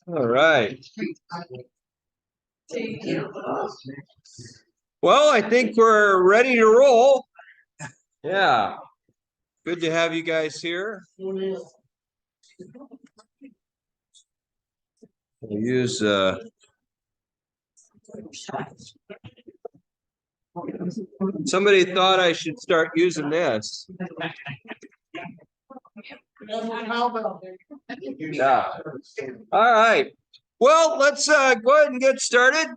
All right. Well, I think we're ready to roll. Yeah. Good to have you guys here. We'll use somebody thought I should start using this. Yeah. All right. Well, let's go ahead and get started.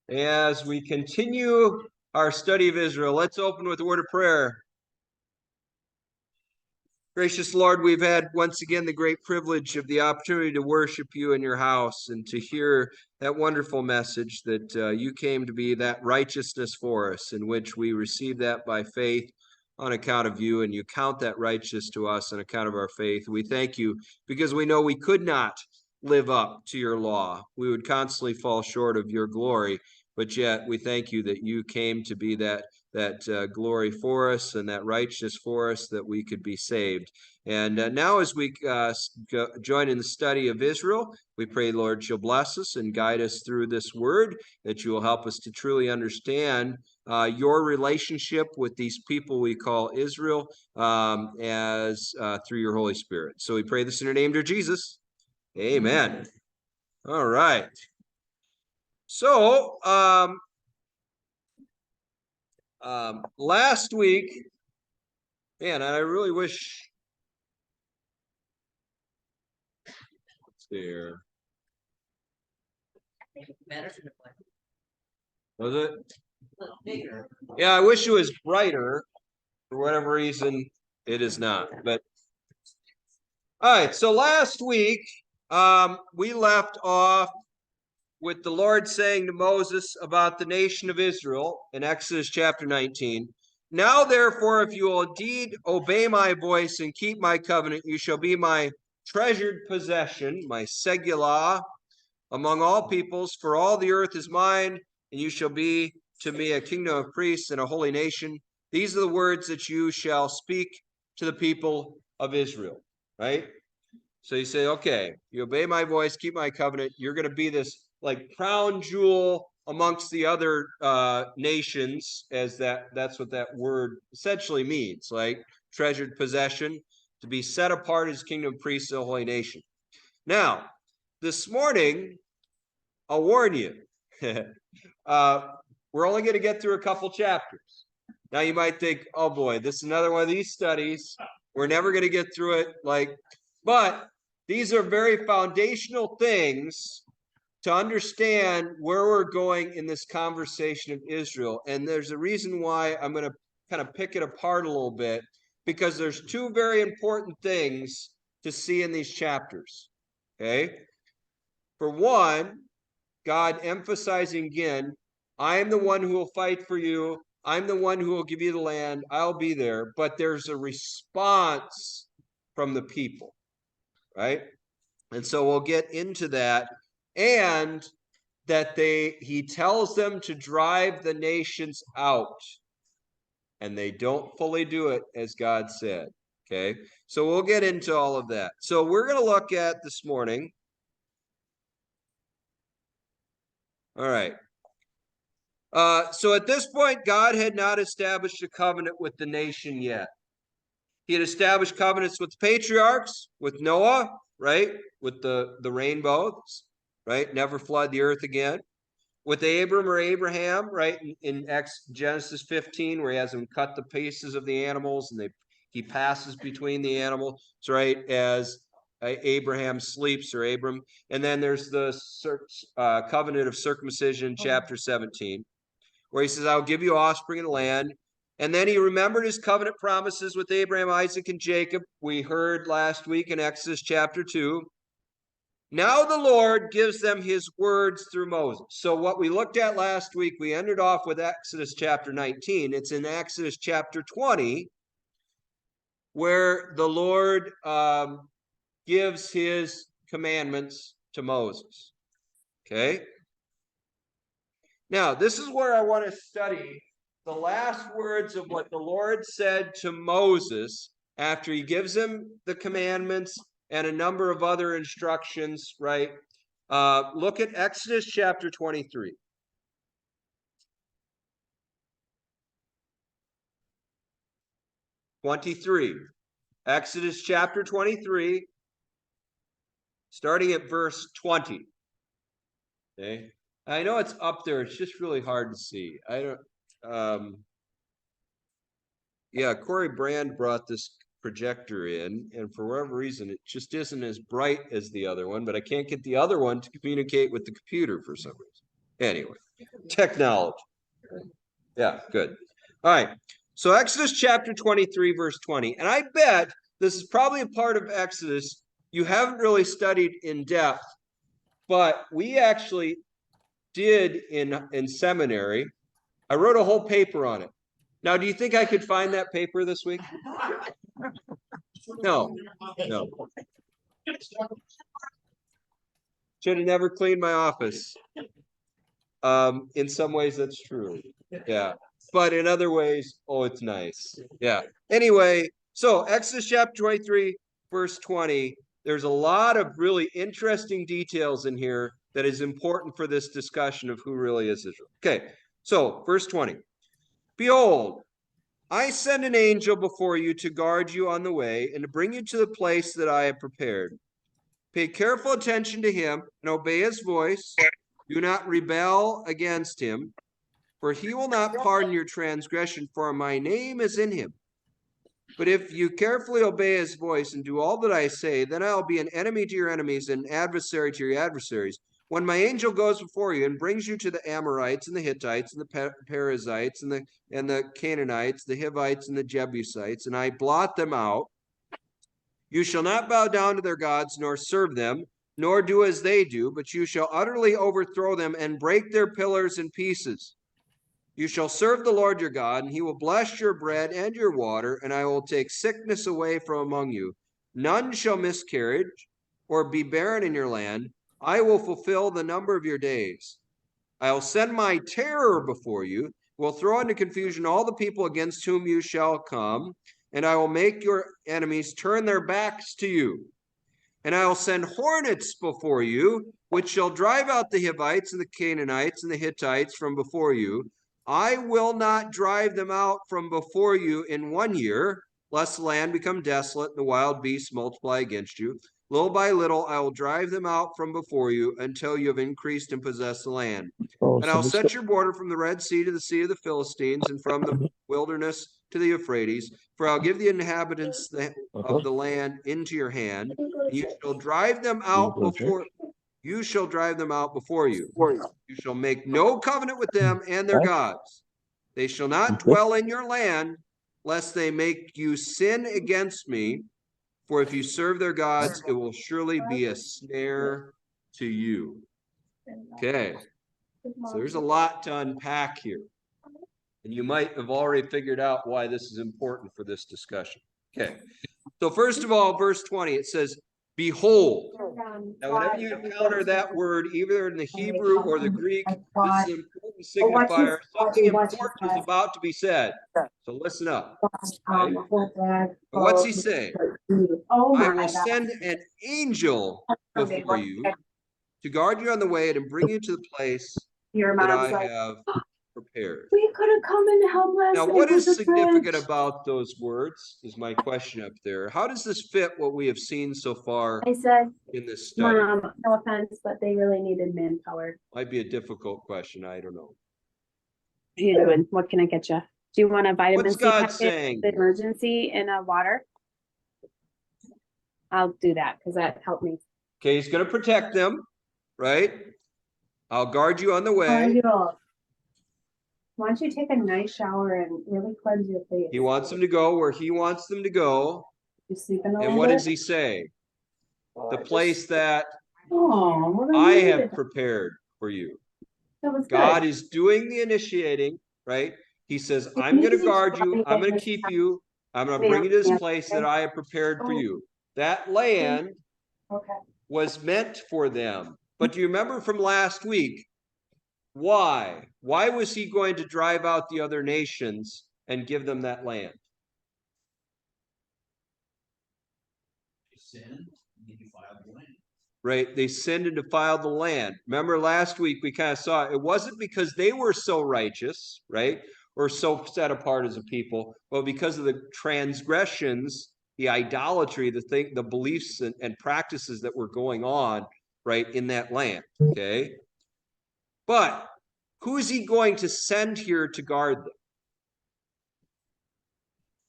As we continue our study of Israel, let's open with a word of prayer. Gracious Lord, we've had once again the great privilege of the opportunity to worship you in your house and to hear that wonderful message that you came to be that righteousness for us, in which we receive that by faith on account of you, and you count that righteous to us on account of our faith. We thank you because we know we could not live up to your law. We would constantly fall short of your glory, but yet we thank you that you came to be that glory for us and that righteousness for us, that we could be saved. And now as we join in the study of Israel, we pray, Lord, you'll bless us and guide us through this word, that you will help us to truly understand your relationship with these people we call Israel as through your Holy Spirit. So we pray this in your name, dear Jesus. Amen. All right. So, last week, man, I really wish. Let's see here. Was it? Bigger. Yeah, I wish it was brighter. For whatever reason, it is not. But all right, so last week, we left off with the Lord saying to Moses about the nation of Israel in Exodus chapter 19. Now, therefore, if you will indeed obey my voice and keep my covenant, you shall be my treasured possession, my segulah, among all peoples, for all the earth is mine, and you shall be to me a kingdom of priests and a holy nation. These are the words that you shall speak to the people of Israel, right? So you say, okay, you obey my voice, keep my covenant, you're going to be this like crown jewel amongst the other nations, as that's what that word essentially means, like treasured possession, to be set apart as kingdom of priests and a holy nation. Now, this morning, I'll warn you, we're only going to get through a couple chapters. Now you might think, oh boy, this is another one of these studies. We're never going to get through it. But these are very foundational things to understand where we're going in this conversation of Israel. And there's a reason why I'm going to kind of pick it apart a little bit, because there's two very important things to see in these chapters. Okay? For one, God emphasizing again, I am the one who will fight for you. I'm the one who will give you the land. I'll be there. But there's a response from the people, right? And so we'll get into that. And that he tells them to drive the nations out. And they don't fully do it as God said. Okay? So we'll get into all of that. So we're going to look at this morning. All right. So at this point, God had not established a covenant with the nation yet. He had established covenants with the patriarchs, with Noah, right? With the rainbows, right? Never flood the earth again. With Abram or Abraham, right? In Genesis 15, where he has them cut the pieces of the animals and he passes between the animals, right? As Abraham sleeps, or Abram. And then there's the covenant of circumcision, chapter 17, where he says, I'll give you offspring in the land. And then he remembered his covenant promises with Abraham, Isaac, and Jacob. We heard last week in Exodus chapter 2. Now the Lord gives them his words through Moses. So what we looked at last week, we ended off with Exodus chapter 19. It's in Exodus chapter 20, where the Lord gives his commandments to Moses. Okay? Now, this is where I want to study the last words of what the Lord said to Moses after he gives him the commandments and a number of other instructions, right? Look at Exodus chapter 23. Exodus chapter 23, starting at verse 20. Okay. I know it's up there. It's just really hard to see. I don't, yeah, Corey Brand brought this projector in, and for whatever reason, it just isn't as bright as the other one, but I can't get the other one to communicate with the computer for some reason. Anyway, technology. Yeah, good. All right. So Exodus chapter 23, verse 20. And I bet this is probably a part of Exodus you haven't really studied in depth, but we actually did in seminary. I wrote a whole paper on it. Now, do you think I could find that paper this week? No. Should have never cleaned my office. In some ways, that's true. Yeah. But in other ways, oh, it's nice. Yeah. Anyway, so Exodus chapter 23, verse 20. There's a lot of really interesting details in here that is important for this discussion of who really is Israel. Okay. So, verse 20. Behold, I send an angel before you to guard you on the way and to bring you to the place that I have prepared. Pay careful attention to him and obey his voice. Do not rebel against him, for he will not pardon your transgression, for my name is in him. But if you carefully obey his voice and do all that I say, then I'll be an enemy to your enemies and adversary to your adversaries. When my angel goes before you and brings you to the Amorites and the Hittites and the Perizzites and the Canaanites, the Hivites and the Jebusites, and I blot them out, you shall not bow down to their gods nor serve them, nor do as they do, but you shall utterly overthrow them and break their pillars in pieces. You shall serve the Lord your God, and he will bless your bread and your water, and I will take sickness away from among you. None shall miscarriage or be barren in your land. I will fulfill the number of your days. I will send my terror before you, will throw into confusion all the people against whom you shall come, and I will make your enemies turn their backs to you. And I will send hornets before you, which shall drive out the Hivites and the Canaanites and the Hittites from before you. I will not drive them out from before you in 1 year, lest the land become desolate and the wild beasts multiply against you. Little by little, I will drive them out from before you until you have increased and possessed the land. And I'll set your border from the Red Sea to the Sea of the Philistines and from the wilderness to the Euphrates. For I'll give the inhabitants of the land into your hand. And you shall drive them out before you. Shall drive them out before you. You shall make no covenant with them and their gods. They shall not dwell in your land, lest they make you sin against me. For if you serve their gods, it will surely be a snare to you. Okay. So there's a lot to unpack here. And you might have already figured out why this is important for this discussion. Okay. So first of all, verse 20, it says, behold. Now, whenever you encounter that word, either in the Hebrew or the Greek, this is an important signifier. Something important is about to be said. So listen up. Okay? What's he saying? I will send an angel before you to guard you on the way and bring you to the place that I have prepared. We could have come and helped us. Now, what is significant about those words is my question up there. How does this fit what we have seen so far I said, in this study? Mom, no offense, but they really needed manpower. Might be a difficult question. I don't know. What are you doing? What can I get you? Do you want a vitamin What's C God packet, saying? emergency, and a water? I'll do that because that helped me. Okay, he's going to protect them, right? I'll guard you on the way. Why don't you take a nice shower and really cleanse your face? He wants them to go where he wants them to go. You sleeping a And what does he say? The place that I have prepared for you. God is doing the initiating, right? He says, I'm going to guard you. I'm going to keep you. I'm going to bring you to this place that I have prepared for you. That land was meant for them. But do you remember from last week? Why? Why was he going to drive out the other nations and give them that land? Right? They sinned and defiled the land. Remember last week we kind of saw it wasn't because they were so righteous, right? Or so set apart as a people, but because of the transgressions, the idolatry, the beliefs and practices that were going on, right, in that land. Okay. But who is he going to send here to guard them?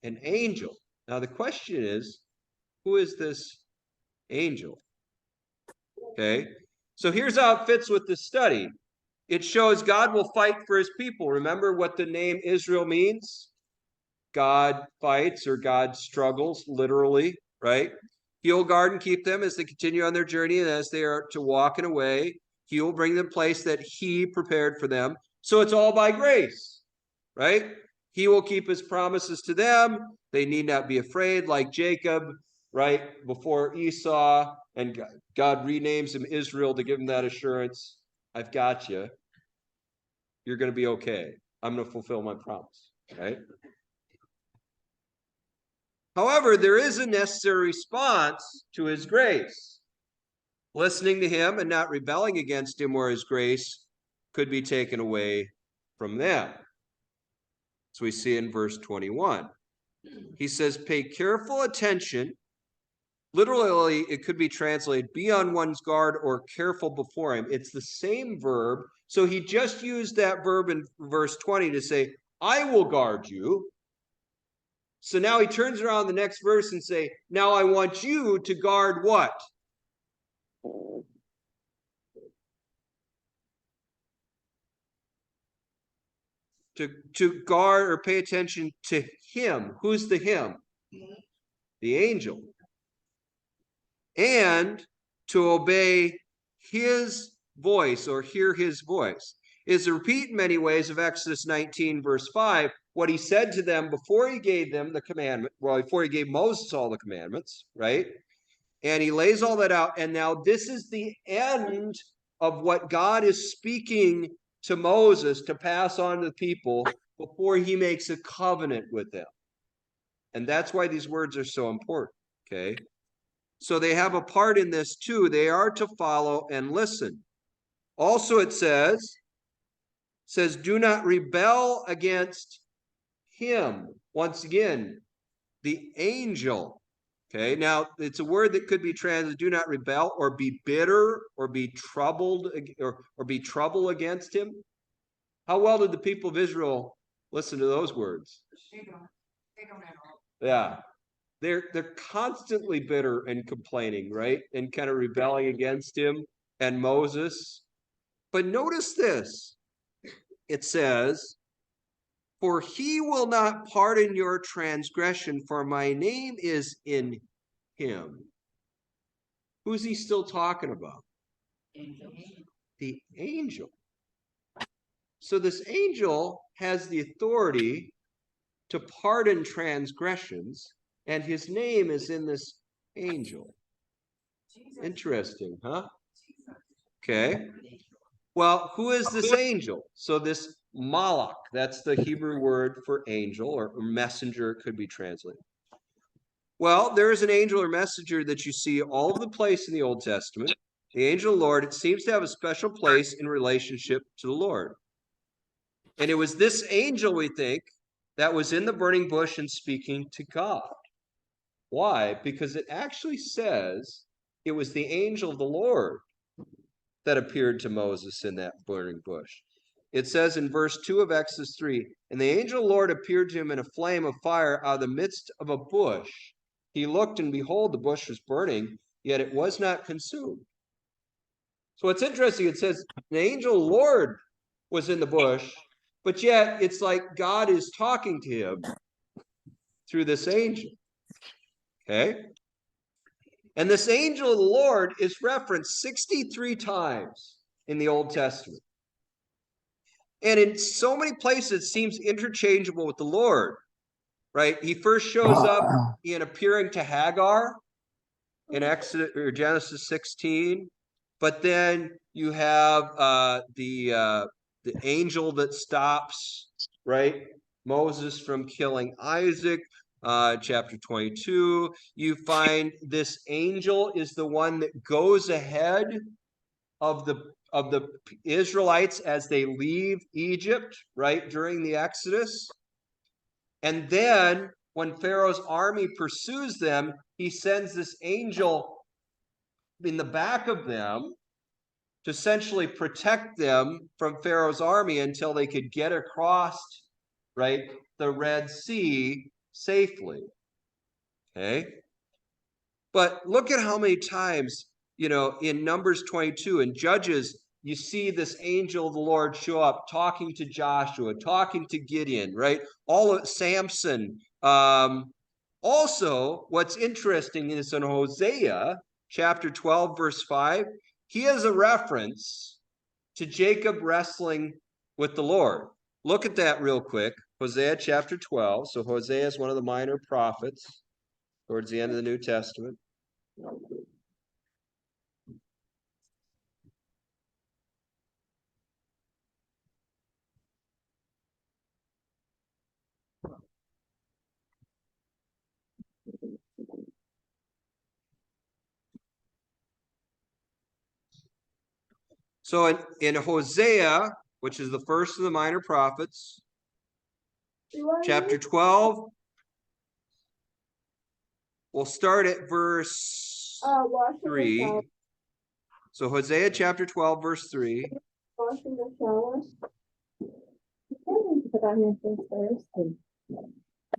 An angel. Now the question is, who is this angel? Okay, so here's how it fits with the study. It shows God will fight for his people. Remember what the name Israel means? God fights or God struggles, literally, right? He will guard and keep them as they continue on their journey, and as they are to walk in a way, he will bring them a place that he prepared for them. So it's all by grace, right? He will keep his promises to them. They need not be afraid, like Jacob, right? Before Esau, and God renames him Israel to give him that assurance. I've got you. You're going to be okay. I'm going to fulfill my promise, right? However, there is a necessary response to his grace. Listening to him and not rebelling against him where his grace could be taken away from them. So we see in verse 21. He says, pay careful attention. Literally, it could be translated, be on one's guard or careful before him. It's the same verb. So he just used that verb in verse 20 to say, I will guard you. So now he turns around the next verse and say, now I want you to guard what? To guard or pay attention to him. Who's the him? The angel. And to obey his voice or hear his voice is a repeat in many ways of Exodus 19, verse 5, what he said to them before he gave them the commandment, well, before he gave Moses all the commandments, right? And he lays all that out. And now this is the end of what God is speaking to Moses to pass on to the people before he makes a covenant with them. And that's why these words are so important, okay? So they have a part in this too. They are to follow and listen. Also it says, do not rebel against him. Once again, the angel. Okay, now it's a word that could be translated, do not rebel or be bitter or be troubled or be trouble against him. How well did the people of Israel listen to those words? Yeah. They're constantly bitter and complaining, right? And kind of rebelling against him and Moses. But notice this. It says, for he will not pardon your transgression, for my name is in him. Who's he still talking about? Angel. The angel. So this angel has the authority to pardon transgressions, and his name is in this angel. Interesting, huh? Okay. Well, who is this angel? So this Malach, that's the Hebrew word for angel or messenger, could be translated. Well, there is an angel or messenger that you see all over the place in the Old Testament. The angel of the Lord, it seems to have a special place in relationship to the Lord. And it was this angel, we think, that was in the burning bush and speaking to God. Why? Because it actually says it was the angel of the Lord that appeared to Moses in that burning bush. It says in verse 2 of Exodus 3, and the angel of the Lord appeared to him in a flame of fire out of the midst of a bush. He looked, and behold, the bush was burning, yet it was not consumed. So what's interesting, it says the angel of the Lord was in the bush, but yet it's like God is talking to him through this angel. Okay? And this angel of the Lord is referenced 63 times in the Old Testament. And in so many places, it seems interchangeable with the Lord, right? He first shows up in appearing to Hagar in Exodus or Genesis 16. But then you have the the angel that stops, right, Moses from killing Isaac. Chapter 22, you find this angel is the one that goes ahead of the Israelites as they leave Egypt, right, during the Exodus. And then when Pharaoh's army pursues them, he sends this angel in the back of them to essentially protect them from Pharaoh's army until they could get across, right, the Red Sea safely. Okay? But look at how many times, in Numbers 22 and Judges, you see this angel of the Lord show up talking to Joshua, talking to Gideon, right? All of Samson. Also, what's interesting is in Hosea chapter 12, verse 5, he has a reference to Jacob wrestling with the Lord. Look at that real quick. Hosea chapter 12. So Hosea is one of the minor prophets towards the end of the New Testament. So in Hosea, which is the first of the minor prophets, chapter 12, we'll start at verse 3. So Hosea chapter 12, verse 3.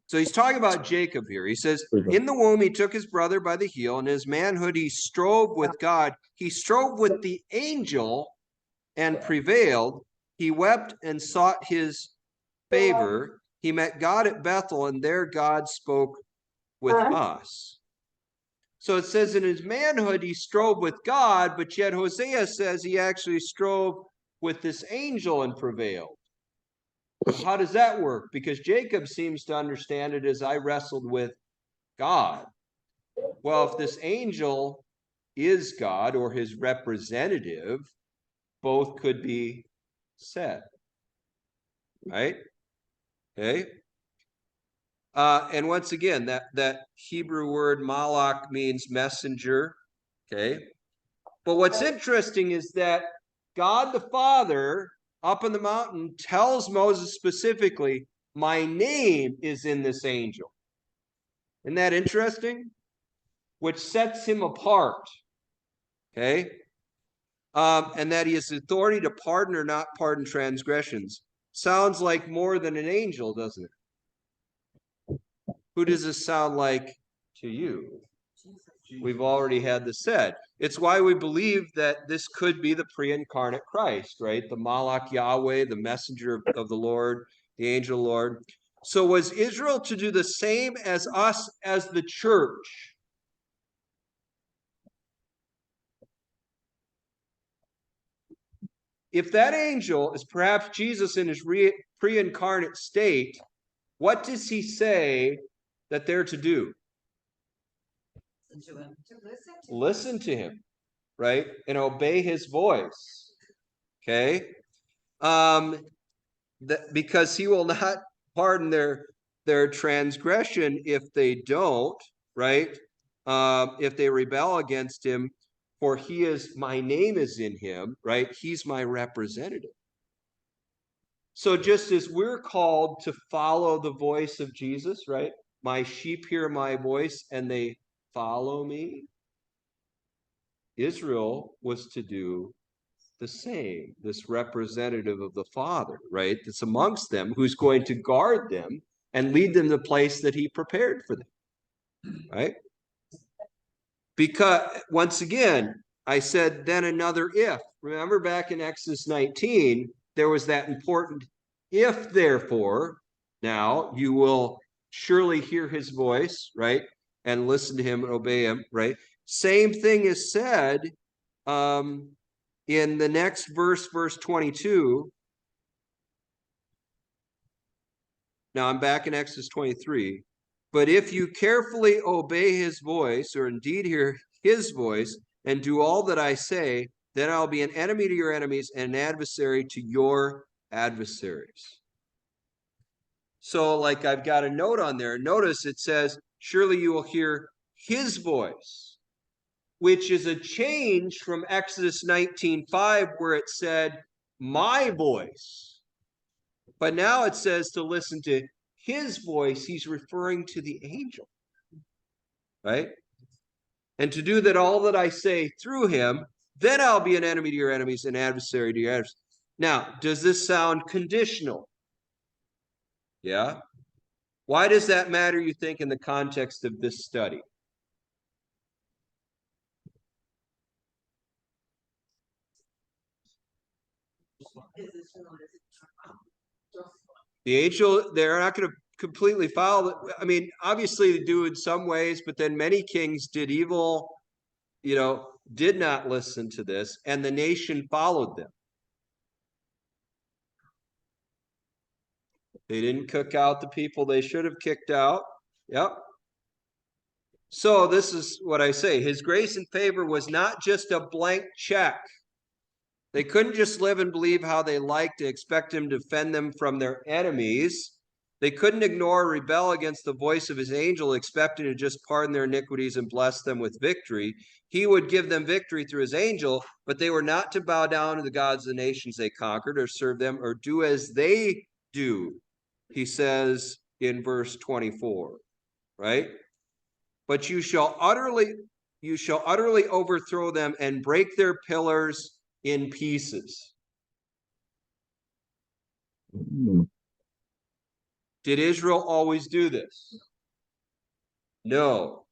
So he's talking about Jacob here. He says, in the womb he took his brother by the heel. In his manhood he strove with God. He strove with the angel and prevailed. He wept and sought his favor. He met God at Bethel, and there God spoke with us. So it says in his manhood he strove with God, but yet Hosea says he actually strove with this angel and prevailed. How does that work? Because Jacob seems to understand it as I wrestled with God. Well, if this angel is God or his representative, both could be said. Right? Okay. And once again, that Hebrew word malach means messenger. Okay. But what's interesting is that God the Father up in the mountain tells Moses specifically, my name is in this angel. Isn't that interesting? Which sets him apart. Okay. And that he has authority to pardon or not pardon transgressions. Sounds like more than an angel, doesn't it? Who does this sound like to you? We've already had this said. It's why we believe that this could be the pre-incarnate Christ, right? The Malach Yahweh, the messenger of the Lord, the angel of the Lord. So was Israel to do the same as us as the church? If that angel is perhaps Jesus in his pre-incarnate state, what does he say that they're to do? Listen to him, right? And obey his voice. Okay? Because he will not pardon their transgression if they don't, right? If they rebel against him, for my name is in him, right? He's my representative. So just as we're called to follow the voice of Jesus, right? My sheep hear my voice and they follow me. Israel was to do the same, this representative of the Father, right? That's amongst them, who's going to guard them and lead them to the place that he prepared for them, right? Because, once again, I said then another if. Remember back in Exodus 19, there was that important if, therefore, now you will surely hear his voice, right? And listen to him and obey him, right? Same thing is said in the next verse, verse 22. Now I'm back in Exodus 23. But if you carefully obey his voice, or indeed hear his voice, and do all that I say, then I'll be an enemy to your enemies and an adversary to your adversaries. So like I've got a note on there. Notice it says, surely you will hear his voice, which is a change from Exodus 19:5 where it said, my voice. But now it says to listen to his voice. He's referring to the angel, right? And to do that all that I say through him, then I'll be an enemy to your enemies, an adversary to your adversaries. Now, does this sound conditional? Yeah. Why does that matter, you think, in the context of this study? The angel, they're not going to completely follow. I mean, obviously they do in some ways, but then many kings did evil, did not listen to this, and the nation followed them. They didn't kick out the people they should have kicked out. Yep. So this is what I say. His grace and favor was not just a blank check. They couldn't just live and believe how they liked and expect him to defend them from their enemies. They couldn't ignore or rebel against the voice of his angel, expecting to just pardon their iniquities and bless them with victory. He would give them victory through his angel, but they were not to bow down to the gods of the nations they conquered or serve them or do as they do. He says in verse 24, right? But you shall utterly overthrow them and break their pillars in pieces. Did Israel always do this? No.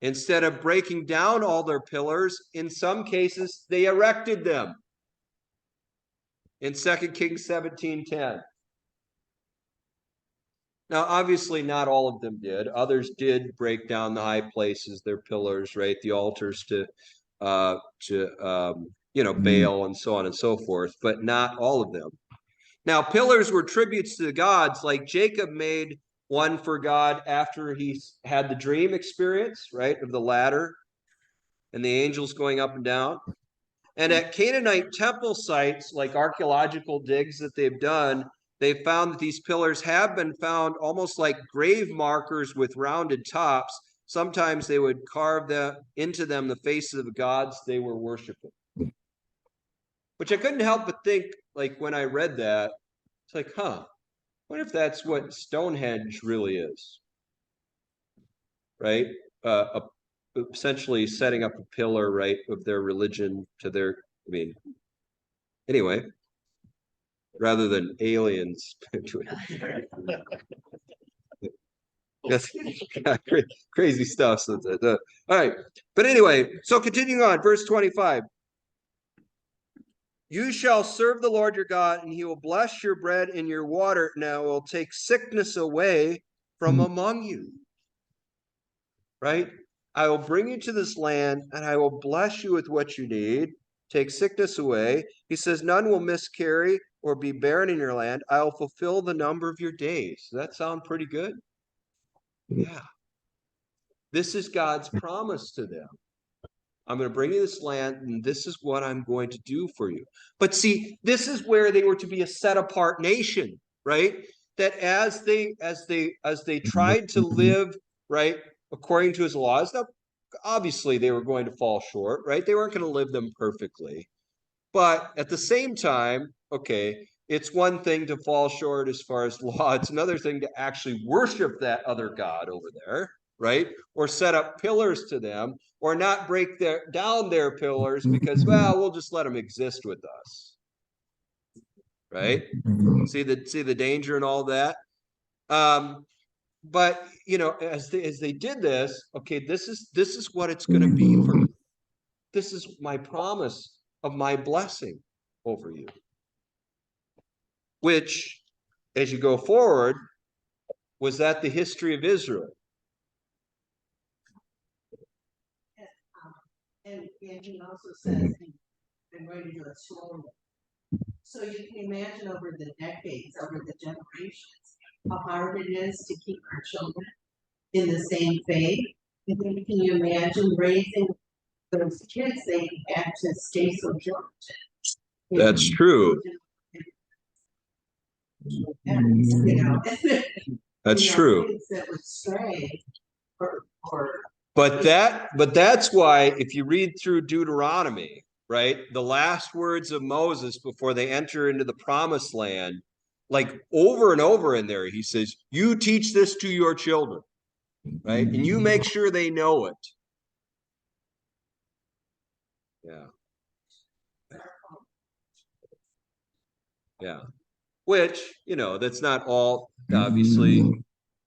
Instead of breaking down all their pillars, in some cases, they erected them. In 2 Kings 17:10. Now, obviously, not all of them did. Others did break down the high places, their pillars, right? The altars to Baal and so on and so forth, but not all of them. Now, pillars were tributes to the gods, like Jacob made one for God after he had the dream experience, right, of the ladder and the angels going up and down. And at Canaanite temple sites, like archaeological digs that they've done, they found that these pillars have been found almost like grave markers with rounded tops. Sometimes they would carve into them the faces of the gods they were worshiping. Which I couldn't help but think, like when I read that, it's like, what if that's what Stonehenge really is? Right? Essentially setting up a pillar, right, of their religion to their, anyway, rather than aliens. That's crazy stuff. So all right. But anyway, so continuing on, verse 25. You shall serve the Lord your God, and he will bless your bread and your water. Now will take sickness away from among you. Right? I will bring you to this land, and I will bless you with what you need. Take sickness away. He says, none will miscarry or be barren in your land. I will fulfill the number of your days. Does that sound pretty good? Yeah. This is God's promise to them. I'm going to bring you this land, and this is what I'm going to do for you. But see, this is where they were to be a set apart nation, right? That as they tried to live, right, according to his laws, now, obviously they were going to fall short, right? They weren't going to live them perfectly. But at the same time, okay, it's one thing to fall short as far as law. It's another thing to actually worship that other god over there, right? Or set up pillars to them, or not break down their pillars because, well, we'll just let them exist with us, right? See the danger and all that. But as they did this, okay, this is what it's going to be for you. This is my promise of my blessing over you. Which, as you go forward, was that the history of Israel? And he also says, I'm going to do it slowly. So you can imagine over the decades, over the generations, how hard it is to keep our children in the same faith. Can you imagine raising those kids? They had to stay so diligent. That's true. you know. That's You know, true. kids that would stray or But that's why if you read through Deuteronomy, right, the last words of Moses before they enter into the promised land, like over and over in there, he says, you teach this to your children, right? And you make sure they know it. Yeah. Yeah. Which, you know, that's not all, obviously,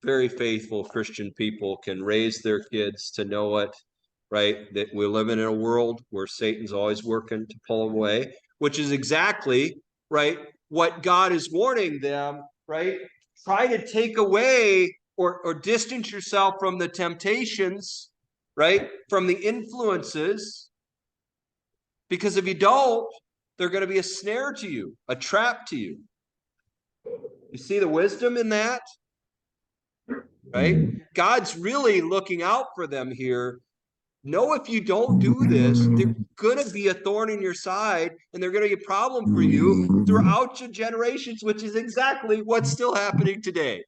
very faithful Christian people can raise their kids to know it, right? That we're living in a world where Satan's always working to pull them away, which is exactly, right, what God is warning them, right? Try to take away or distance yourself from the temptations, right? From the influences, because if you don't, they're going to be a snare to you, a trap to you. You see the wisdom in that? Right? God's really looking out for them here. Know if you don't do this, they're going to be a thorn in your side and they're going to be a problem for you throughout your generations, which is exactly what's still happening today.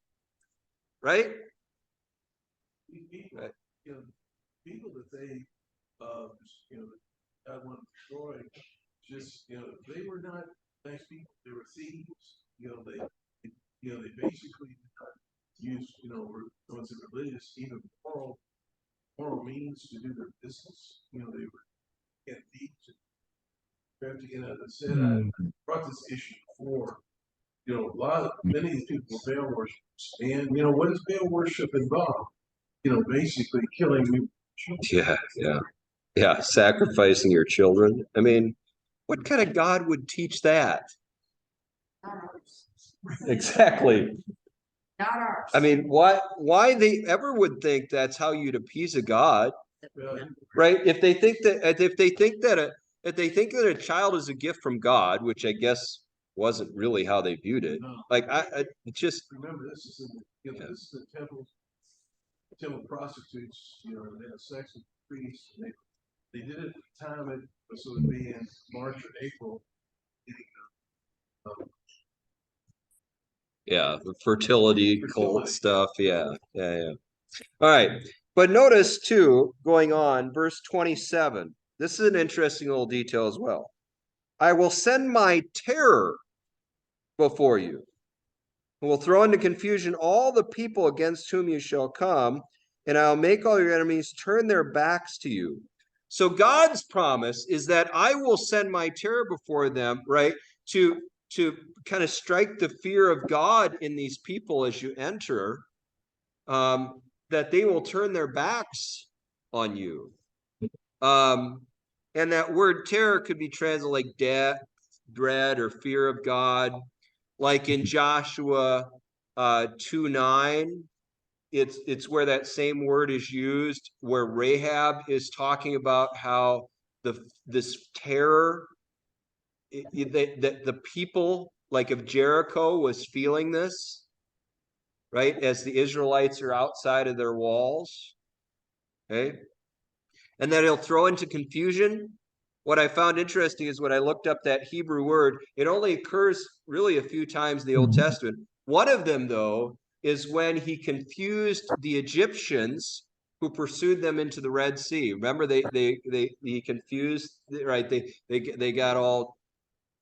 Right? People, you know, people that they, you know, God wanted to destroy, just, you know, they were not nice people. They were thieves. You know, they basically used, you know, were was it religious, even moral means to do their business. You know, they were get thieves. You know, as I said, I brought this issue before. You know, many of these people were Baal worshippers, and you know, what does Baal worship involve? You know, basically killing you. Yeah, sacrificing your children. I mean, what kind of God would teach that? Exactly. not ours. I mean, why they ever would think that's how you'd appease a God, right? If they think that a child is a gift from God, which I guess wasn't really how they viewed it. Like I just remember this is this is the temple prostitutes, you know, they had sex with priests. They did it at the time it was so it'd be in March or April. Yeah, the fertility cult stuff. Yeah. All right. But notice too, going on, verse 27. This is an interesting little detail as well. I will send my terror before you, and will throw into confusion all the people against whom you shall come, and I'll make all your enemies turn their backs to you. So God's promise is that I will send my terror before them, right? To kind of strike the fear of God in these people as you enter, that they will turn their backs on you. And that word terror could be translated like dread or fear of God. Like in Joshua 2:9, it's where that same word is used, where Rahab is talking about how this terror, that the people like of Jericho was feeling this, right? As the Israelites are outside of their walls. Okay. And that he'll throw into confusion. What I found interesting is when I looked up that Hebrew word, it only occurs really a few times in the Old Testament. One of them, though, is when he confused the Egyptians who pursued them into the Red Sea. Remember, he confused, right? They got all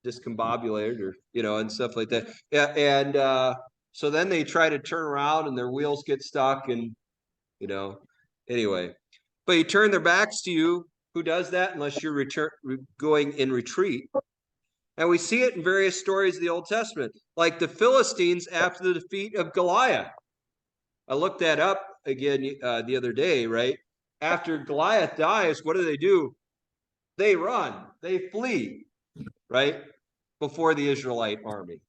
discombobulated, or and stuff like that. Yeah, and so then they try to turn around and their wheels get stuck, and anyway. But you turn their backs to you. Who does that unless you're going in retreat? And we see it in various stories of the Old Testament, like the Philistines after the defeat of Goliath. I looked that up again the other day, right? After Goliath dies, what do? They run, they flee, right? Before the Israelite army.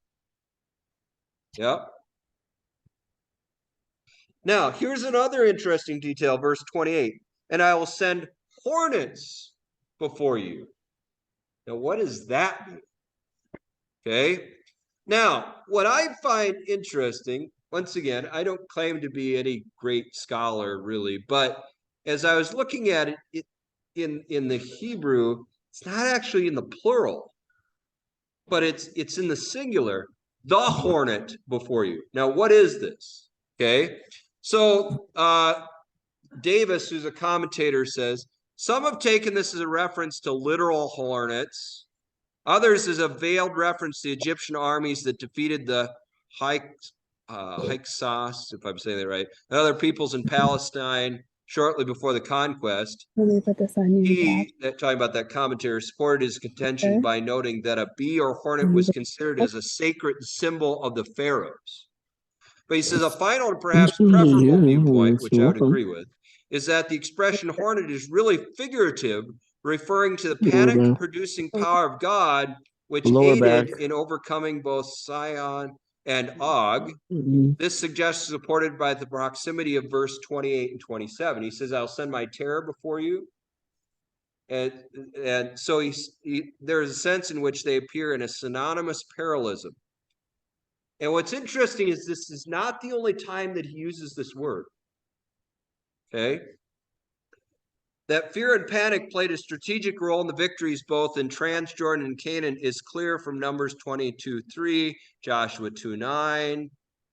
Yep. Now, here's another interesting detail, verse 28. And I will send hornets before you. Now, what does that mean? Okay. Now, what I find interesting, once again, I don't claim to be any great scholar, really, but as I was looking at it in the Hebrew, it's not actually in the plural, but it's in the singular. the hornet before you. Now, what is this? Okay. So Davis, who's a commentator, says, some have taken this as a reference to literal hornets. Others as a veiled reference to the Egyptian armies that defeated the Hyksos, if I'm saying that right, and other peoples in Palestine shortly before the conquest. Let me put this on your He, talking about that commentator, supported his contention Okay. by noting that a bee or hornet was considered as a sacred symbol of the pharaohs. But he says a final and perhaps preferable viewpoint, which I would agree with, is that the expression hornet is really figurative, referring to the panic-producing power of God, which aided in overcoming both Sihon and Og. This suggests supported by the proximity of verse 28 and 27. He says, I'll send my terror before you. And so there's a sense in which they appear in a synonymous parallelism. And what's interesting is this is not the only time that he uses this word. Okay? That fear and panic played a strategic role in the victories both in Transjordan and Canaan is clear from Numbers 22:3, Joshua 2:9,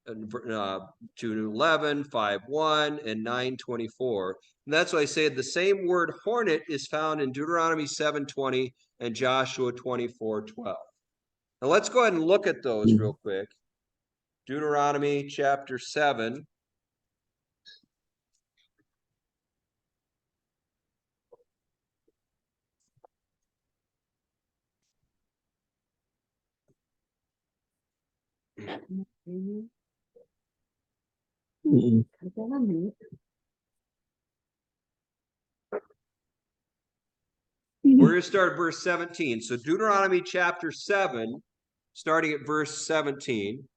2:11, 5:1, and 9:24. And that's why I say the same word hornet is found in Deuteronomy 7:20 and Joshua 24:12. Now let's go ahead and look at those real quick. Deuteronomy chapter 7. We're going to start at verse 17. So Deuteronomy chapter 7, starting at verse 17.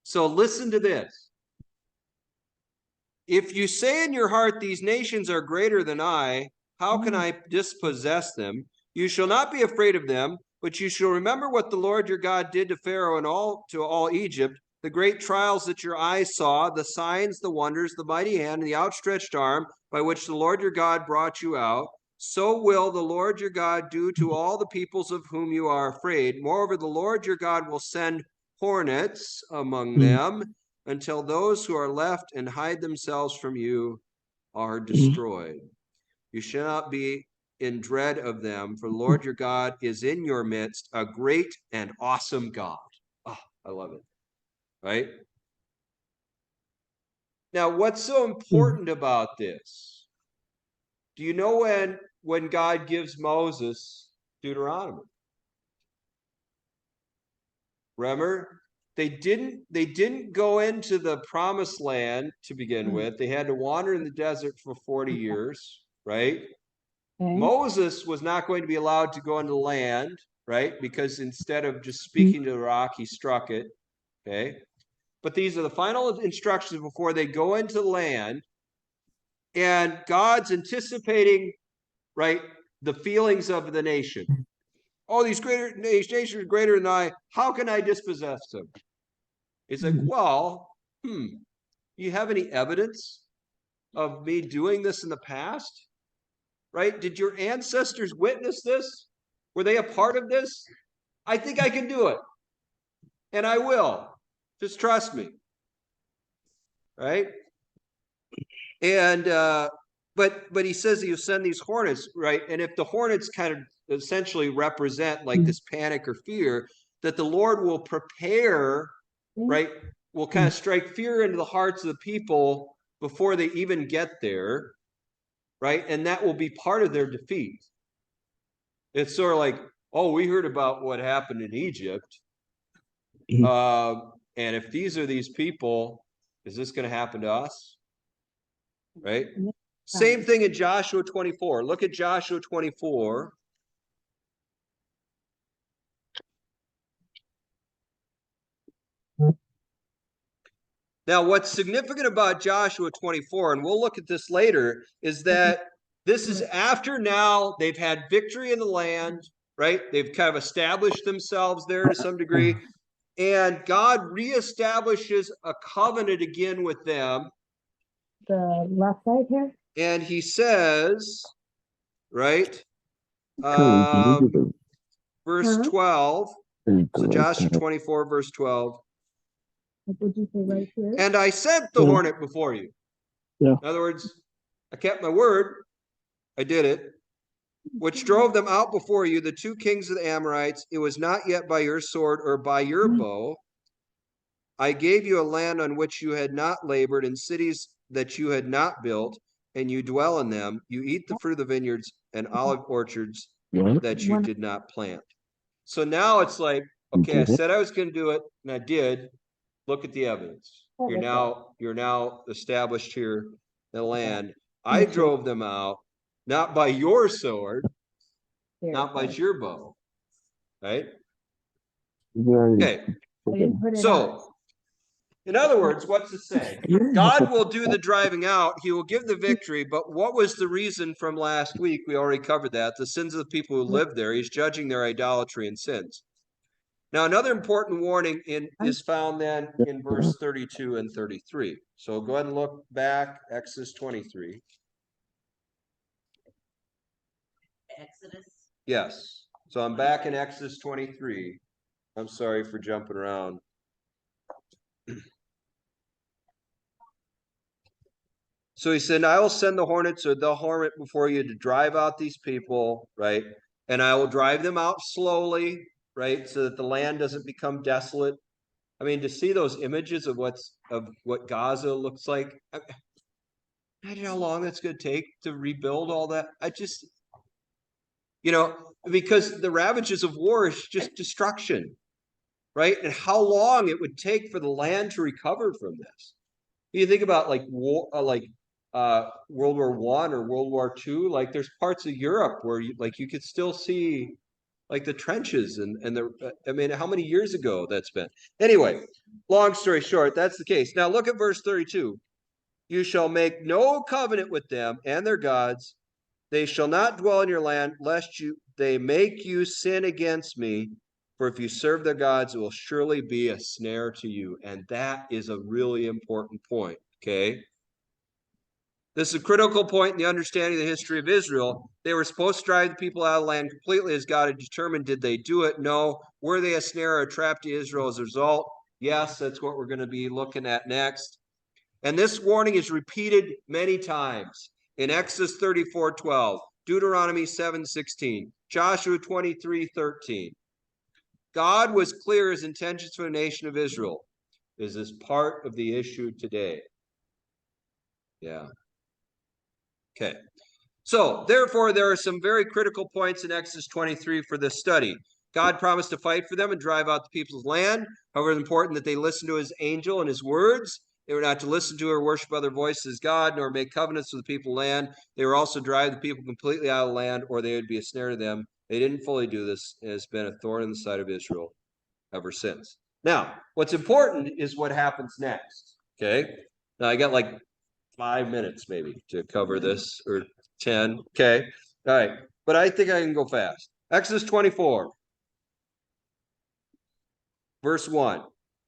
So listen to this. If you say in your heart, these nations are greater than I, how can I dispossess them? You shall not be afraid of them, but you shall remember what the Lord your God did to Pharaoh and to all Egypt, the great trials that your eyes saw, the signs, the wonders, the mighty hand, and the outstretched arm by which the Lord your God brought you out. So will the Lord your God do to all the peoples of whom you are afraid. Moreover, the Lord your God will send hornets among them until those who are left and hide themselves from you are destroyed. You shall not be in dread of them, for the Lord your God is in your midst, a great and awesome God. Oh, I love it. Right? Now, what's so important about this? Do you know when God gives Moses Deuteronomy? Remember? They didn't go into the promised land to begin with. They had to wander in the desert for 40 years, right? Okay. Moses was not going to be allowed to go into the land, right? Because instead of just speaking to the rock, he struck it. Okay. But these are the final instructions before they go into the land. And God's anticipating, right, the feelings of the nation. Oh, these nations are greater than I. How can I dispossess them? It's like, well, you have any evidence of me doing this in the past? Right? Did your ancestors witness this? Were they a part of this? I think I can do it. And I will. Just trust me. Right? And but he says that you'll send these hornets, right? And if the hornets kind of essentially represent like this panic or fear, that the Lord will prepare, right? Will kind of strike fear into the hearts of the people before they even get there, right? And that will be part of their defeat. It's sort of like, oh, we heard about what happened in Egypt. And if these are these people, is this going to happen to us? Right? Same thing in Joshua 24. Look at Joshua 24. Now, what's significant about Joshua 24, and we'll look at this later, is that this is after now they've had victory in the land, right? They've kind of established themselves there to some degree. And God reestablishes a covenant again with them. The left side here? And he says, right? Huh? Verse 12. So Joshua 24, verse 12. What did you say right here? And I sent the hornet before you. Yeah. In other words, I kept my word. I did it. Which drove them out before you, the two kings of the Amorites. It was not yet by your sword or by your bow. I gave you a land on which you had not labored, and cities that you had not built, and you dwell in them. You eat the fruit of the vineyards and olive orchards that you did not plant. So now it's like, okay, I said I was going to do it, and I did. Look at the evidence. You're now established here in the land. I drove them out, not by your sword, not by your bow. Right? Okay. So, in other words, what's it say? God will do the driving out. He will give the victory. But what was the reason from last week? We already covered that. The sins of the people who lived there. He's judging their idolatry and sins. Now, another important warning is found then in verse 32 and 33. So go ahead and look back, Exodus 23. Exodus. Yes. So I'm back in Exodus 23. I'm sorry for jumping around. So he said, I will send the hornets or the hornet before you to drive out these people, right? And I will drive them out slowly, right? So that the land doesn't become desolate. I mean, to see those images of what Gaza looks like, I don't know how long it's going to take to rebuild all that. I just, because the ravages of war is just destruction, right? And how long it would take for the land to recover from this. You think about like war, World War I or World War II, like there's parts of Europe where you could still see like the trenches and I mean, how many years ago that's been. Anyway, long story short, that's the case. Now look at verse 32. You shall make no covenant with them and their gods. They shall not dwell in your land, lest they make you sin against me. For if you serve their gods, it will surely be a snare to you. And that is a really important point, okay? This is a critical point in the understanding of the history of Israel. They were supposed to drive the people out of the land completely as God had determined. Did they do it? No. Were they a snare or a trap to Israel as a result? Yes, that's what we're going to be looking at next. And this warning is repeated many times in Exodus 34:12, Deuteronomy 7:16, Joshua 23:13. God was clear his intentions for the nation of Israel. Is this part of the issue today? Yeah. Okay. So, therefore, there are some very critical points in Exodus 23 for this study. God promised to fight for them and drive out the people's land. However, it's important that they listen to his angel and his words. They were not to listen to or worship other voices as God, nor make covenants with the people's land. They were also to drive the people completely out of the land, or they would be a snare to them. They didn't fully do this. It has been a thorn in the side of Israel ever since. Now, what's important is what happens next. Okay? Now, I got like 5 minutes maybe to cover this, or 10. Okay. All right. But I think I can go fast. Exodus 24, verse 1.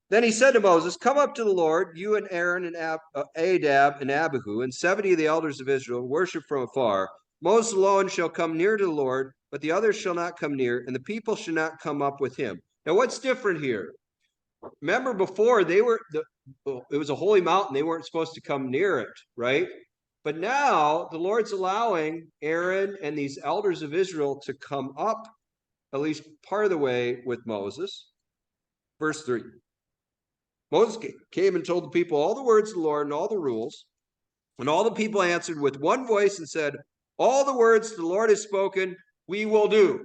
Then he said to Moses, come up to the Lord, you and Aaron and Adab and Abihu, and 70 of the elders of Israel, worship from afar. Moses alone shall come near to the Lord, but the others shall not come near, and the people shall not come up with him. Now, what's different here? Remember before, it was a holy mountain. They weren't supposed to come near it, right? But now the Lord's allowing Aaron and these elders of Israel to come up at least part of the way with Moses. Verse 3. Moses came and told the people all the words of the Lord and all the rules. And all the people answered with one voice and said, all the words the Lord has spoken, we will do.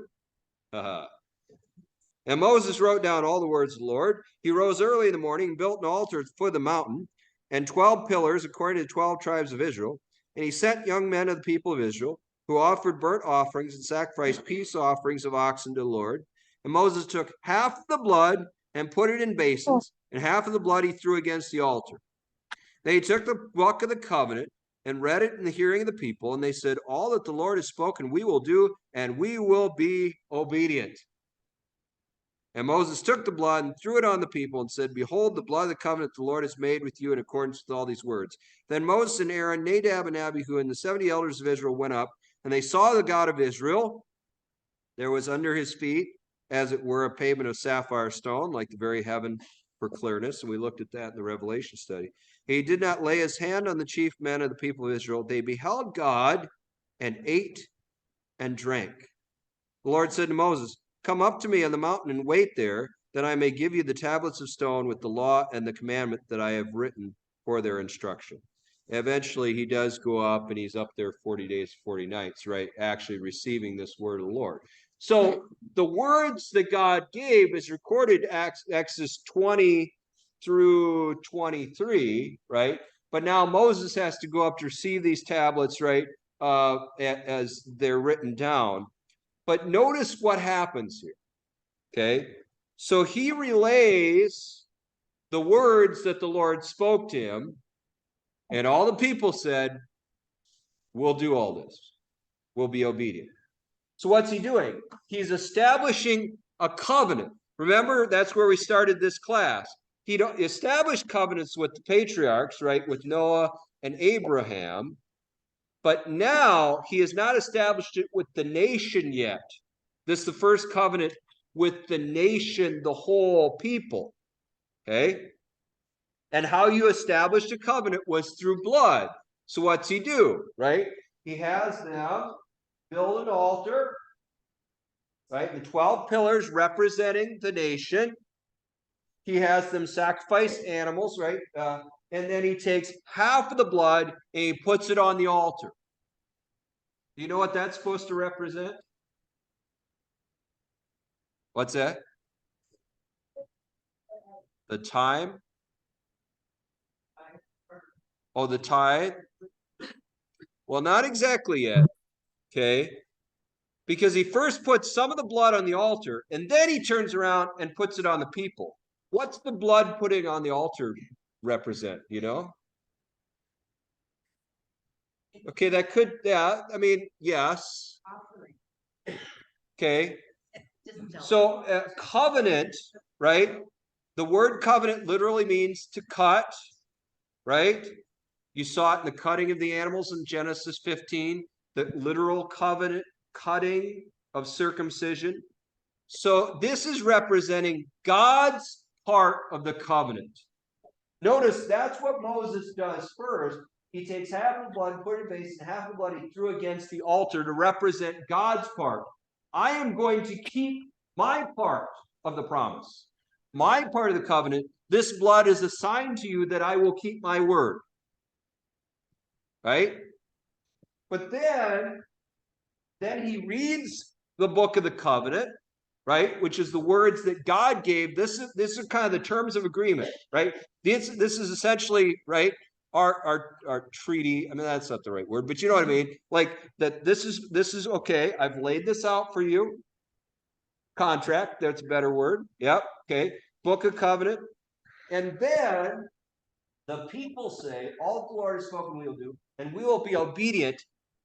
And Moses wrote down all the words of the Lord. He rose early in the morning and built an altar at the foot of the mountain and 12 pillars according to the 12 tribes of Israel. And he sent young men of the people of Israel who offered burnt offerings and sacrificed peace offerings of oxen to the Lord. And Moses took half the blood and put it in basins, and half of the blood he threw against the altar. Then he took the book of the covenant and read it in the hearing of the people. And they said, all that the Lord has spoken, we will do, and we will be obedient. And Moses took the blood and threw it on the people and said, behold, the blood of the covenant the Lord has made with you in accordance with all these words. Then Moses and Aaron, Nadab and Abihu, and the 70 elders of Israel went up, And they saw the God of Israel. There was under his feet, as it were, a pavement of sapphire stone, like the very heaven for clearness. And we looked at that in the Revelation study. He did not lay his hand on the chief men of the people of Israel. They beheld God and ate and drank. The Lord said to Moses, come up to me on the mountain and wait there, that I may give you the tablets of stone with the law and the commandment that I have written for their instruction. Eventually, he does go up, and he's up there 40 days, 40 nights, right? Actually receiving this word of the Lord. So the words that God gave is recorded Exodus 20 through 23, right? But now Moses has to go up to receive these tablets, right? As they're written down. But notice what happens here. Okay. So he relays the words that the Lord spoke to him, and all the people said, we'll do all this. We'll be obedient. So what's he doing? He's establishing a covenant. Remember, that's where we started this class. He established covenants with the patriarchs, right, with Noah and Abraham. But now he has not established it with the nation yet. This is the first covenant with the nation, the whole people. Okay? And how you established a covenant was through blood. So what's he do, right? He has them build an altar, right? The 12 pillars representing the nation. He has them sacrifice animals, right? And then he takes half of the blood and he puts it on the altar. Do you know what that's supposed to represent? What's that? The time? Oh, the tithe? Well, not exactly yet. Okay? Because he first puts some of the blood on the altar, and then he turns around and puts it on the people. What's the blood putting on the altar represent, you know? Okay, that could, yeah, I mean, yes. Okay. So covenant, right? The word covenant literally means to cut, right? You saw it in the cutting of the animals in Genesis 15, the literal covenant cutting of circumcision. So this is representing God's part of the covenant. Notice that's what Moses does first. He takes half the blood, put it in a basin, half the blood he threw against the altar to represent God's part. I am going to keep my part of the promise, my part of the covenant. This blood is a sign to you that I will keep my word. Right? But then he reads the book of the covenant, right? Which is the words that God gave. This is kind of the terms of agreement, right? This is essentially, right, our treaty. I mean, that's not the right word, but you know what I mean? Like that this is okay. I've laid this out for you. Contract, that's a better word. Yep. Okay. Book of covenant. And then the people say, all the Lord has spoken we will do, and we will be obedient.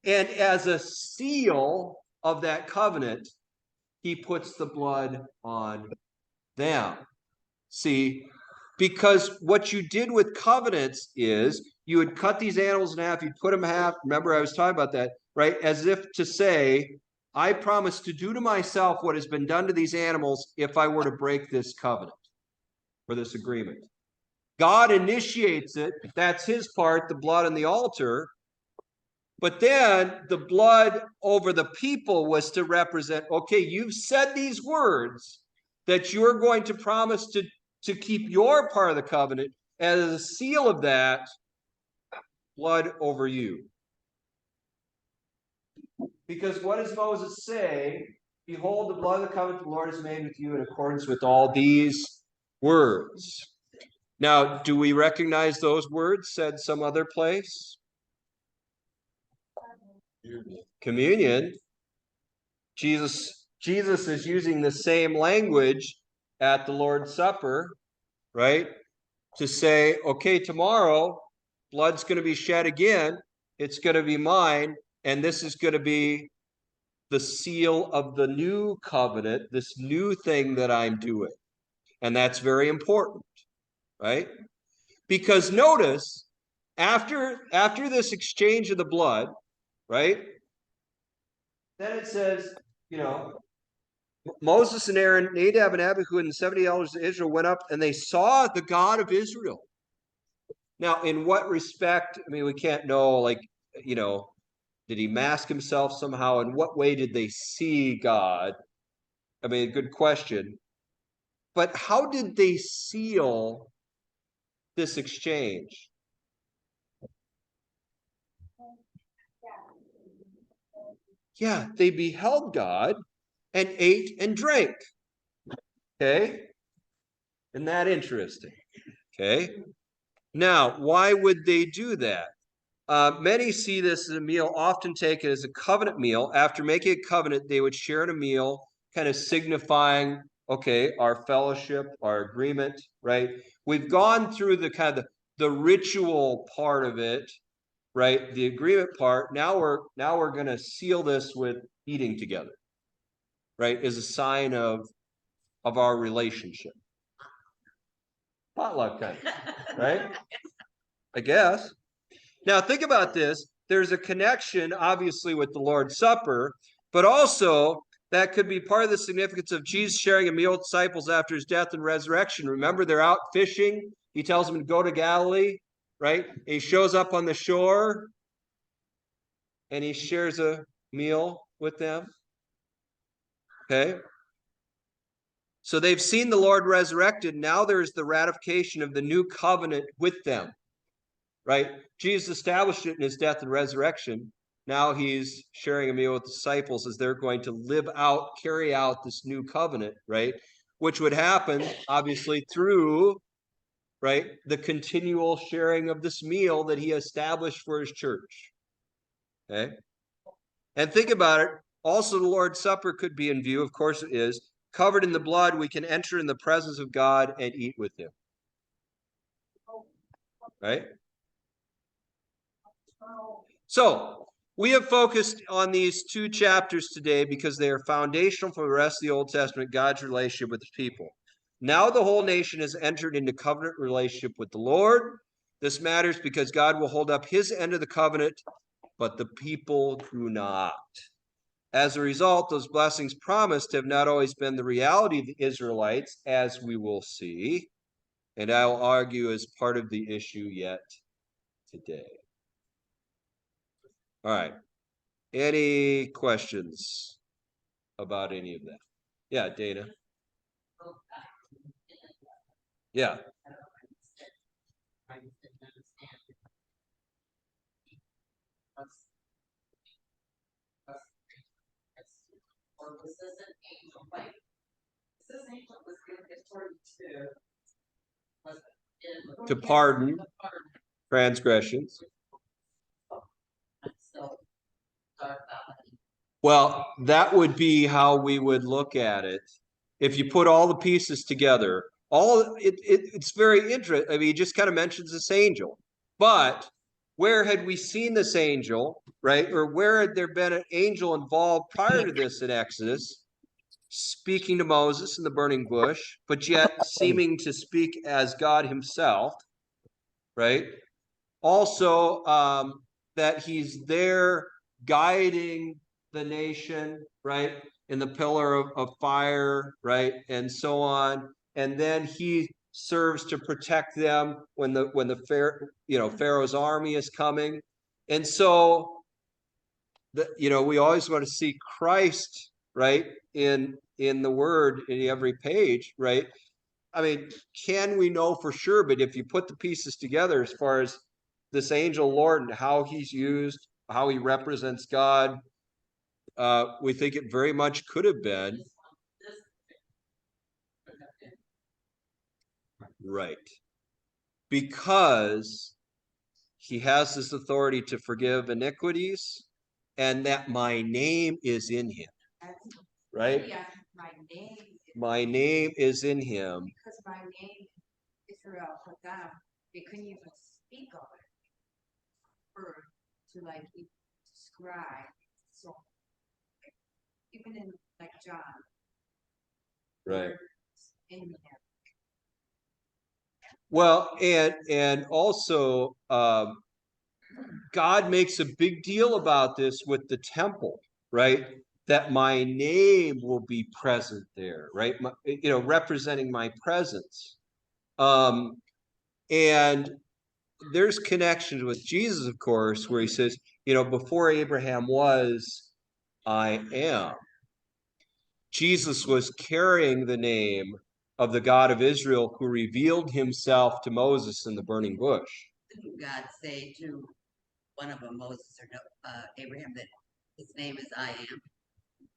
And as a seal of that covenant, he puts the blood on them. See, because what you did with covenants is you would cut these animals in half, you'd put them in half. Remember, I was talking about that, right? As if to say, I promise to do to myself what has been done to these animals if I were to break this covenant or this agreement. God initiates it. That's his part, the blood on the altar. But then the blood over the people was to represent, okay, you've said these words that you're going to promise to keep your part of the covenant. As a seal of that, blood over you. Because what does Moses say? Behold, the blood of the covenant the Lord has made with you in accordance with all these words. Now, do we recognize those words said some other place? Communion. Jesus is using the same language at the Lord's Supper, right? To say, okay, tomorrow, blood's going to be shed again. It's going to be mine. And this is going to be the seal of the new covenant, this new thing that I'm doing. And that's very important, right? Because notice, after this exchange of the blood, right? then it says, Moses and Aaron, Nadab and Abihu, and the 70 elders of Israel went up and they saw the God of Israel. Now, in what respect? I mean, we can't know, did he mask himself somehow? In what way did they see God? I mean, good question. But how did they seal this exchange? Yeah, they beheld God and ate and drank. Okay? Isn't that interesting? Okay. Now, why would they do that? Many see this as a meal often taken as a covenant meal. After making a covenant, they would share in a meal, kind of signifying, okay, our fellowship, our agreement, right? We've gone through the kind of the ritual part of it, right? The agreement part. Now we're going to seal this with eating together, right? As a sign of our relationship. Potluck kind of, right? I guess. Now think about this. There's a connection, obviously, with the Lord's Supper, but also that could be part of the significance of Jesus sharing a meal with disciples after his death and resurrection. Remember, they're out fishing. He tells them to go to Galilee, right? He shows up on the shore and he shares a meal with them. Okay. So they've seen the Lord resurrected. Now there's the ratification of the new covenant with them, right? Jesus established it in his death and resurrection. Now he's sharing a meal with disciples as they're going to carry out this new covenant, right? Which would happen, obviously, through, right, the continual sharing of this meal that he established for his church. Okay? And think about it. Also, the Lord's Supper could be in view. Of course it is. Covered in the blood, we can enter in the presence of God and eat with him. Right? So, we have focused on these two chapters today because they are foundational for the rest of the Old Testament, God's relationship with his people. Now the whole nation has entered into covenant relationship with the Lord. This matters because God will hold up his end of the covenant, but the people do not. As a result, those blessings promised have not always been the reality of the Israelites, as we will see, and I will argue as part of the issue yet today. All right. Any questions about any of that? Yeah, Dana. Yeah. Or was this an angel? Like, this angel was given authority to pardon transgressions. Well, that would be how we would look at it. If you put all the pieces together, it's very interesting. I mean, he just kind of mentions this angel. But where had we seen this angel, right? Or where had there been an angel involved prior to this in Exodus, speaking to Moses in the burning bush, but yet seeming to speak as God himself, right? Also, that he's there guiding the nation, right? In the pillar of fire, right? And so on. And then he serves to protect them when Pharaoh's army is coming. And so, we always want to see Christ, right? In the word in every page, right? I mean, can we know for sure? But if you put the pieces together as far as this angel Lord and how he's used, how he represents God, we think it very much could have been. Right. Because he has this authority to forgive iniquities and that my name is in him. Right? My name is in him. Because my name, Israel, Hagam, they couldn't even speak of it. Or to describe. So even in John. Right. In him. Well, and also God makes a big deal about this with the temple, right? that my name will be present there, right? Representing my presence. And there's connections with Jesus, of course, where he says, before Abraham was, I am. Jesus was carrying the name of the God of Israel who revealed himself to Moses in the burning bush. Didn't God say to one of them, Moses or Abraham, that his name is I am?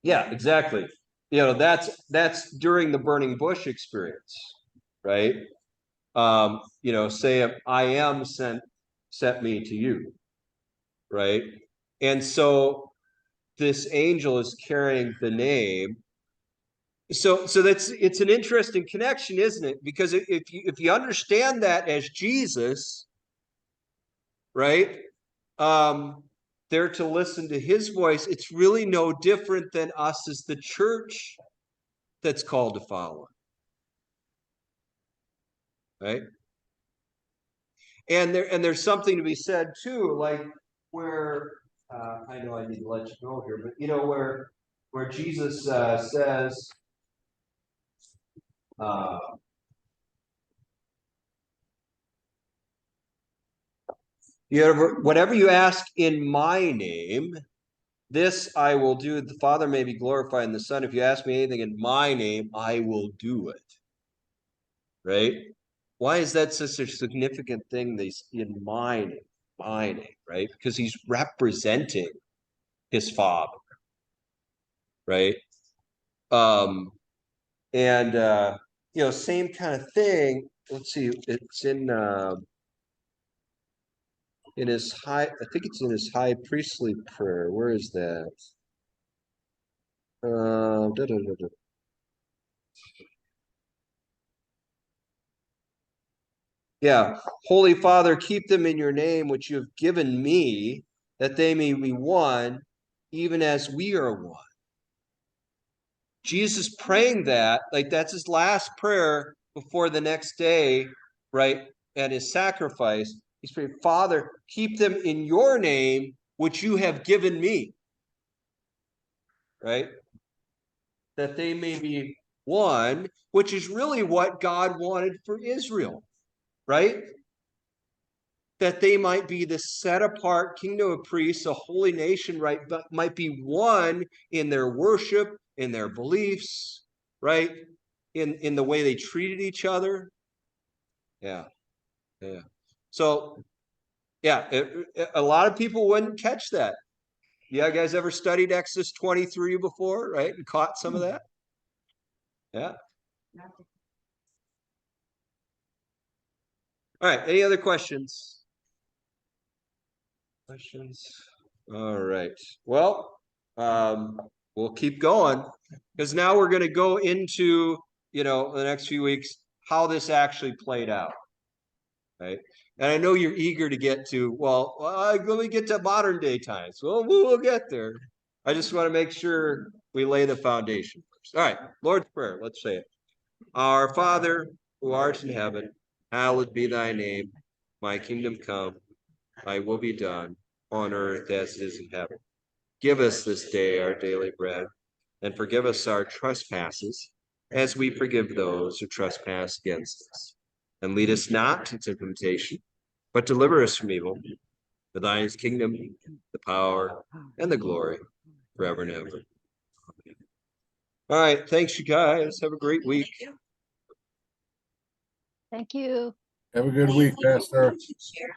Yeah, exactly. That's during the burning bush experience, right? Say I am sent me to you, right? And so this angel is carrying the name. So it's an interesting connection, isn't it? Because if you understand that as Jesus, right? They're to listen to his voice. It's really no different than us as the church that's called to follow, right? And there's something to be said too, like where I know I need to let you go here, but where Jesus says, whatever you ask in my name, this I will do. The Father may be glorified in the Son. If you ask me anything in my name, I will do it. Right? Why is that such a significant thing? In my name, right? Because he's representing his Father, right? Same kind of thing. Let's see, it's in his high, I think it's in his high priestly prayer. Where is that? Yeah. Holy Father, keep them in your name, which you have given me, that they may be one, even as we are one. Jesus praying that, like that's his last prayer before the next day, right? At his sacrifice. He's praying, Father, keep them in your name, which you have given me. Right? That they may be one, which is really what God wanted for Israel, right? That they might be the set apart kingdom of priests, a holy nation, right? But might be one in their worship, in their beliefs, right? In the way they treated each other. Yeah. So, a lot of people wouldn't catch that. Yeah, guys ever studied Exodus 23 before, right? And caught some of that? Yeah. All right. Any other questions? All right. Well, we'll keep going because now we're going to go into, the next few weeks, how this actually played out. Right. And I know you're eager to get to, let me get to modern day times. Well, we'll get there. I just want to make sure we lay the foundation first. All right. Lord's Prayer. Let's say it. Our Father, who art in heaven, hallowed be thy name. My kingdom come, thy will be done on earth as it is in heaven. Give us this day our daily bread, and forgive us our trespasses, as we forgive those who trespass against us. And lead us not into temptation, but deliver us from evil. For thine is kingdom, the power, and the glory, forever and ever. All right, thanks you guys. Have a great week. Thank you. Have a good week, Pastor. Share.